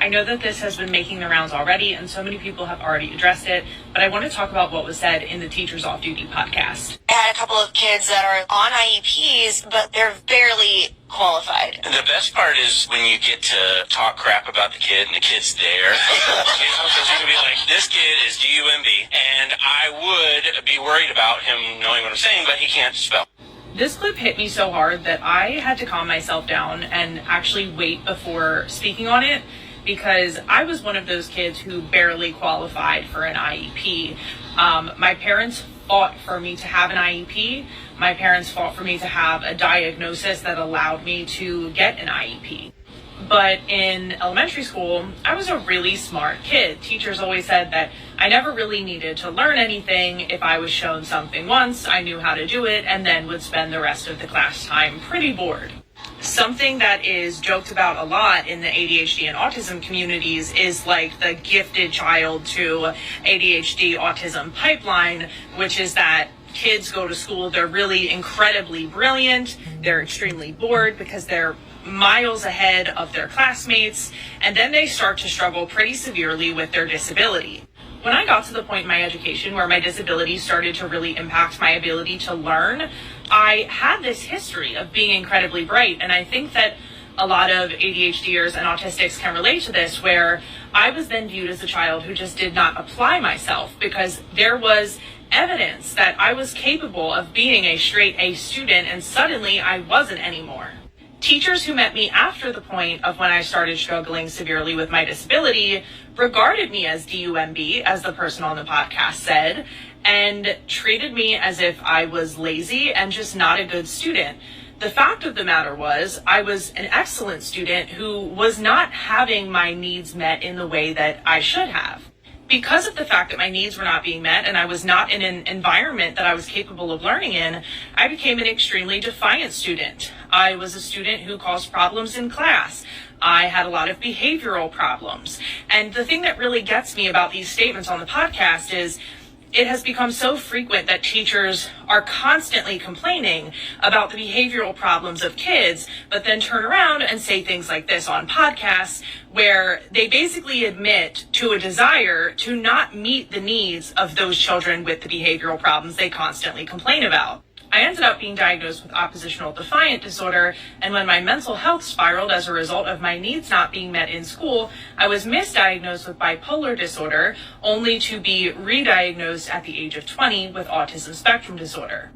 I know that this has been making the rounds already, and so many people have already addressed it, but I want to talk about what was said in the Teachers Off Duty podcast. I had a couple of kids that are on IEPs, but they're barely qualified. And the best part is when you get to talk crap about the kid and the kid's there. Because you can be like, this kid is DUMB, and I would be worried about him knowing what I'm saying, but he can't spell. This clip hit me so hard that I had to calm myself down and actually wait before speaking on it, because I was one of those kids who barely qualified for an IEP. My parents fought for me to have an IEP. My parents fought for me to have a diagnosis that allowed me to get an IEP. But in elementary school, I was a really smart kid. Teachers always said that I never really needed to learn anything. If I was shown something once, I knew how to do it, and then would spend the rest of the class time pretty bored. Something that is joked about a lot in the ADHD and autism communities is like the gifted child to ADHD autism pipeline, which is that kids go to school, they're really incredibly brilliant, they're extremely bored because they're miles ahead of their classmates, and then they start to struggle pretty severely with their disability. When I got to the point in my education where my disability started to really impact my ability to learn, I had this history of being incredibly bright, and I think that a lot of ADHDers and autistics can relate to this, where I was then viewed as a child who just did not apply myself because there was evidence that I was capable of being a straight A student, and suddenly I wasn't anymore. Teachers who met me after the point of when I started struggling severely with my disability regarded me as DUMB, as the person on the podcast said, and treated me as if I was lazy and just not a good student. The fact of the matter was, I was an excellent student who was not having my needs met in the way that I should have. Because of the fact that my needs were not being met and I was not in an environment that I was capable of learning in, I became an extremely defiant student. I was a student who caused problems in class. I had a lot of behavioral problems. And the thing that really gets me about these statements on the podcast is it has become so frequent that teachers are constantly complaining about the behavioral problems of kids, but then turn around and say things like this on podcasts where they basically admit to a desire to not meet the needs of those children with the behavioral problems they constantly complain about. I ended up being diagnosed with oppositional defiant disorder, and when my mental health spiraled as a result of my needs not being met in school, I was misdiagnosed with bipolar disorder, only to be re-diagnosed at the age of 20 with autism spectrum disorder.